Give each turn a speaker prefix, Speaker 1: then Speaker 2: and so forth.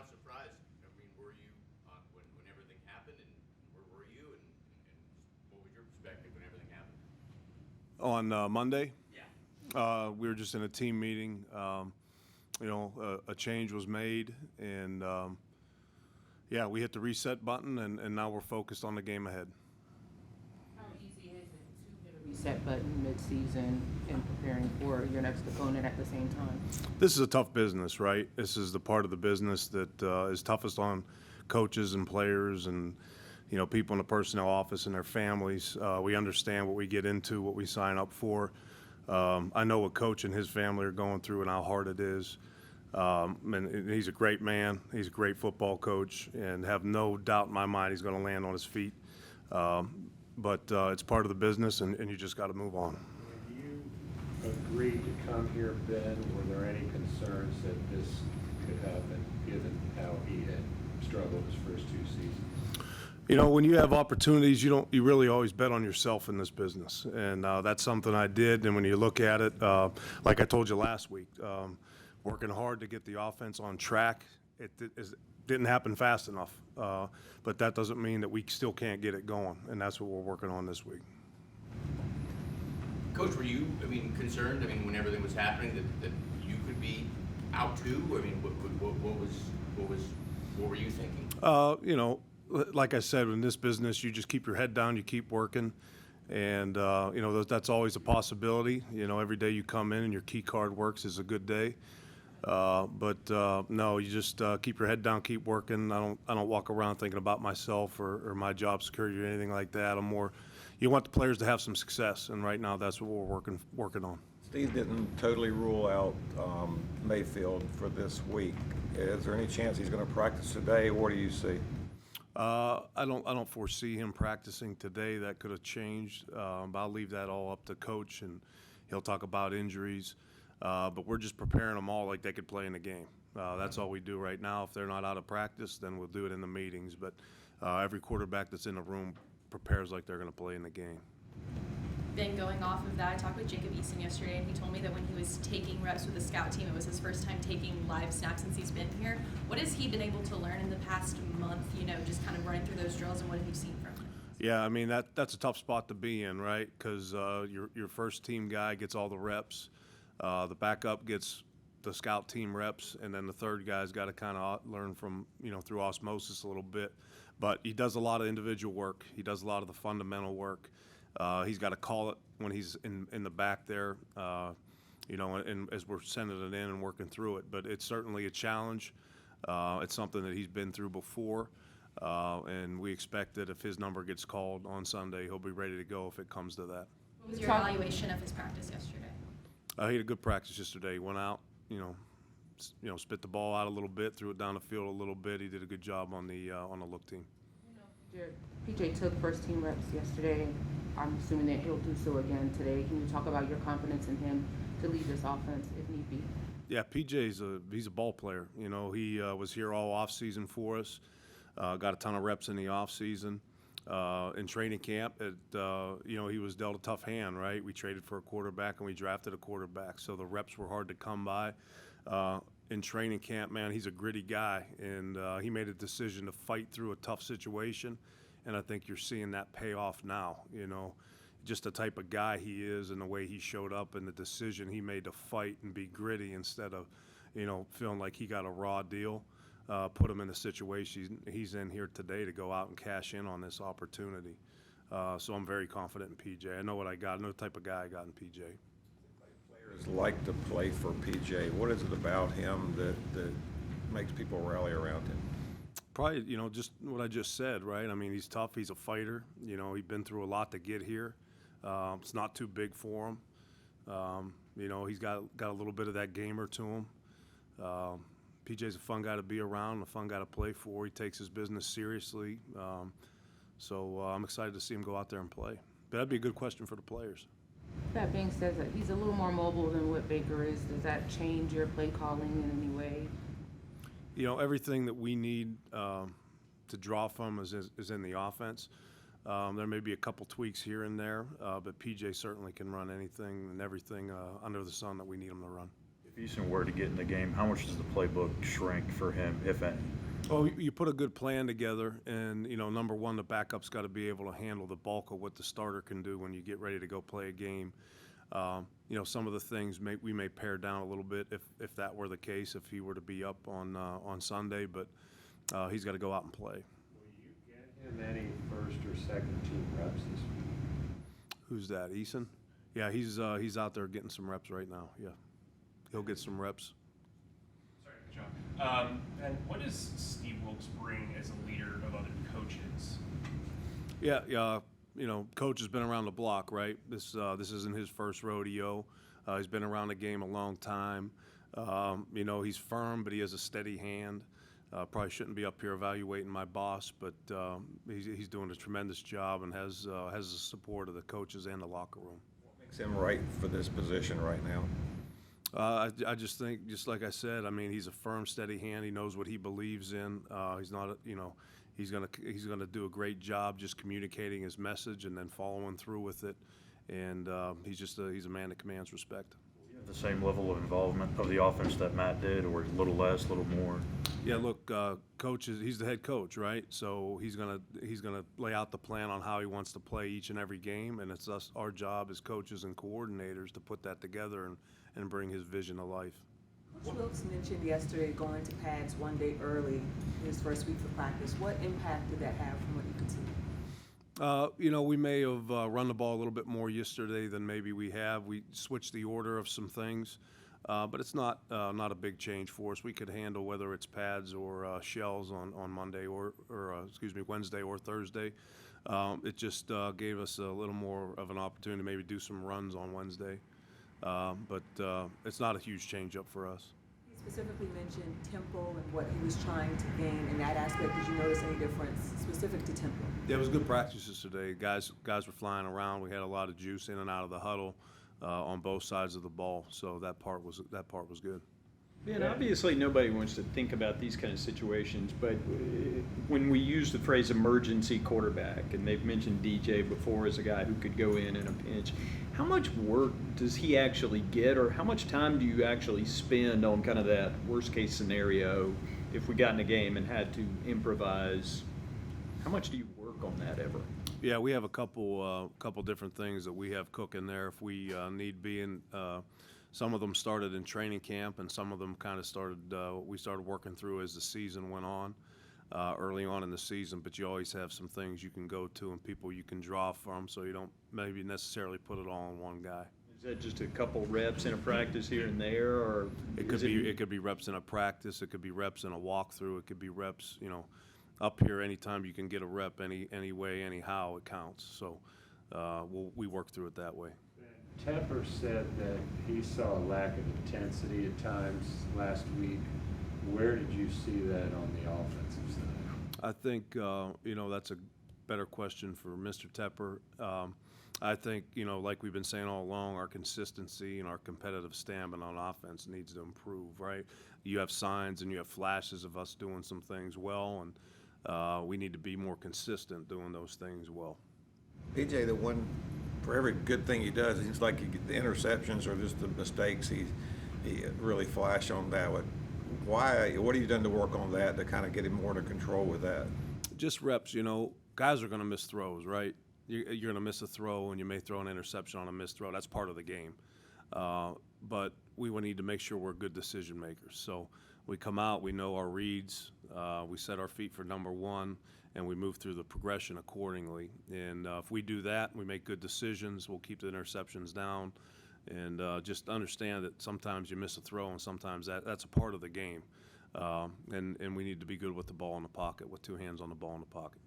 Speaker 1: how surprised, I mean, were you when everything happened, and where were you, and what was your perspective when everything happened?
Speaker 2: On Monday,
Speaker 1: Yeah.
Speaker 2: we were just in a team meeting. A change was made, and yeah, we hit the reset button, and now we're focused on the game ahead.
Speaker 3: How easy is it to hit a reset button mid-season and preparing for your next opponent at the same time?
Speaker 2: This is a tough business, right? This is the part of the business that is toughest on coaches and players and people in the personnel office and their families. We understand what we get into, what we sign up for. I know what Coach and his family are going through and how hard it is. And he's a great man. He's a great football coach, and have no doubt in my mind he's going to land on his feet. But it's part of the business, and you just got to move on.
Speaker 4: When you agreed to come here, Ben, were there any concerns that this could happen, given how he had struggled his first two seasons?
Speaker 2: When you have opportunities, you really always bet on yourself in this business, and that's something I did. And when you look at it, like I told you last week, working hard to get the offense on track, it didn't happen fast enough. But that doesn't mean that we still can't get it going, and that's what we're working on this week.
Speaker 1: Coach, were you, concerned, when everything was happening, that you could be out too? What were you thinking?
Speaker 2: Like I said, in this business, you just keep your head down, you keep working, and that's always a possibility. Every day you come in and your key card works is a good day. But no, you just keep your head down, keep working. I don't walk around thinking about myself or my job security or anything like that. I'm more, you want the players to have some success, and right now that's what we're working on.
Speaker 5: Steve didn't totally rule out Mayfield for this week. Is there any chance he's going to practice today? What do you see?
Speaker 2: I don't foresee him practicing today. That could have changed. But I'll leave that all up to Coach, and he'll talk about injuries. But we're just preparing them all like they could play in the game. That's all we do right now. If they're not out of practice, then we'll do it in the meetings. But every quarterback that's in the room prepares like they're going to play in the game.
Speaker 6: Then going off of that, I talked with Jacob Eason yesterday, and he told me that when he was taking reps with the scout team, it was his first time taking live snaps since he's been here. What has he been able to learn in the past month, just kind of running through those drills, and what have you seen from him?
Speaker 2: Yeah, that's a tough spot to be in, right? Because your first team guy gets all the reps. The backup gets the scout team reps, and then the third guy's got to kind of learn from, through osmosis a little bit. But he does a lot of individual work. He does a lot of the fundamental work. He's got to call it when he's in the back there, and as we're sending it in and working through it. But it's certainly a challenge. It's something that he's been through before, and we expect that if his number gets called on Sunday, he'll be ready to go if it comes to that.
Speaker 6: What was your evaluation of his practice yesterday?
Speaker 2: He had a good practice yesterday. He went out, spit the ball out a little bit, threw it down the field a little bit. He did a good job on the look team.
Speaker 3: PJ took first team reps yesterday. I'm assuming that he'll do so again today. Can you talk about your confidence in him to lead this offense if need be?
Speaker 2: Yeah, he's a ball player. He was here all off season for us. Got a ton of reps in the off season. In training camp, he was dealt a tough hand, right? We traded for a quarterback and we drafted a quarterback, so the reps were hard to come by. In training camp, man, he's a gritty guy, and he made a decision to fight through a tough situation, and I think you're seeing that pay off now. Just the type of guy he is and the way he showed up and the decision he made to fight and be gritty instead of, feeling like he got a raw deal. Put him in the situation he's in here today to go out and cash in on this opportunity. So I'm very confident in PJ. I know what I got. I know the type of guy I got in PJ.
Speaker 5: Players like to play for PJ. What is it about him that makes people rally around him?
Speaker 2: Probably, just what I just said, right? He's tough. He's a fighter. He's been through a lot to get here. It's not too big for him. He's got a little bit of that gamer to him. PJ's a fun guy to be around, a fun guy to play for. He takes his business seriously. So I'm excited to see him go out there and play. But that'd be a good question for the players.
Speaker 3: That being said, that he's a little more mobile than what Baker is. Does that change your play calling in any way?
Speaker 2: Everything that we need to draw from is in the offense. There may be a couple tweaks here and there, but PJ certainly can run anything and everything under the sun that we need him to run.
Speaker 4: If
Speaker 7: If Eason were to get in the game, how much does the playbook shrink for him, if any?
Speaker 2: Well, you put a good plan together, and number one, the backup's got to be able to handle the bulk of what the starter can do when you get ready to go play a game. Some of the things we may pare down a little bit if that were the case, if he were to be up on Sunday, but he's got to go out and play.
Speaker 4: Will you get him any first or second team reps this week?
Speaker 2: Who's that, Eason? Yeah, he's out there getting some reps right now. Yeah, he'll get some reps.
Speaker 8: Sorry, John. And what does Steve Wilkes bring as a leader of other coaches?
Speaker 2: Yeah. Coach has been around the block, right? This isn't his first rodeo. He's been around the game a long time. He's firm, but he has a steady hand. Probably shouldn't be up here evaluating my boss, but he's doing a tremendous job and has the support of the coaches and the locker room.
Speaker 5: What makes him right for this position right now?
Speaker 2: I just think, just like I said, he's a firm, steady hand. He knows what he believes in. He's not, he's gonna do a great job just communicating his message and then following through with it. And he's a man that commands respect.
Speaker 7: Do you have the same level of involvement of the offense that Matt did, or a little less, a little more?
Speaker 2: Yeah, look, he's the head coach, right? So he's gonna lay out the plan on how he wants to play each and every game, and it's our job as coaches and coordinators to put that together and bring his vision to life.
Speaker 9: Coach Wilkes mentioned yesterday going to pads one day early in his first week of practice. What impact did that have from what you could see?
Speaker 2: We may have run the ball a little bit more yesterday than maybe we have. We switched the order of some things, but it's not a big change for us. We could handle whether it's pads or shells on Monday or Wednesday or Thursday. It just gave us a little more of an opportunity to maybe do some runs on Wednesday. But it's not a huge change up for us.
Speaker 9: He specifically mentioned tempo and what he was trying to gain in that aspect. Did you notice any difference specific to tempo?
Speaker 2: Yeah, it was good practices today. Guys were flying around. We had a lot of juice in and out of the huddle on both sides of the ball. So that part was good.
Speaker 10: Man, obviously nobody wants to think about these kind of situations, but when we use the phrase emergency quarterback, and they've mentioned DJ before as a guy who could go in a pinch, how much work does he actually get, or how much time do you actually spend on kind of that worst case scenario if we got in a game and had to improvise? How much do you work on that ever?
Speaker 2: Yeah, we have a couple different things that we have cooking there if we need be. And some of them started in training camp, and some of them kind of we started working through as the season went on, early on in the season. But you always have some things you can go to and people you can draw from, so you don't maybe necessarily put it all on one guy.
Speaker 10: Is that just a couple reps in a practice here and there, or
Speaker 2: it could be reps in a practice, it could be reps in a walkthrough, it could be reps, up here anytime you can get a rep any way, anyhow, it counts. So we work through it that way.
Speaker 4: Tepper said that he saw a lack of intensity at times last week. Where did you see that on the offensive side?
Speaker 2: I think, that's a better question for Mr. Tepper. I think, like we've been saying all along, our consistency and our competitive stamina on offense needs to improve, right? You have signs and you have flashes of us doing some things well, and we need to be more consistent doing those things well.
Speaker 5: PJ, the one, for every good thing he does, it seems like the interceptions or just the mistakes, he really flash on that. What have you done to work on that to kind of get him more under control with that? Just
Speaker 2: reps, guys are going to miss throws, right? You're going to miss a throw, and you may throw an interception on a missed throw. That's part of the game. But we will need to make sure we're good decision makers. So we come out, we know our reads, we set our feet for number one, and we move through the progression accordingly. And if we do that, we make good decisions, we'll keep the interceptions down. And just understand that sometimes you miss a throw, and sometimes that's a part of the game. And we need to be good with the ball in the pocket, with two hands on the ball in the pocket.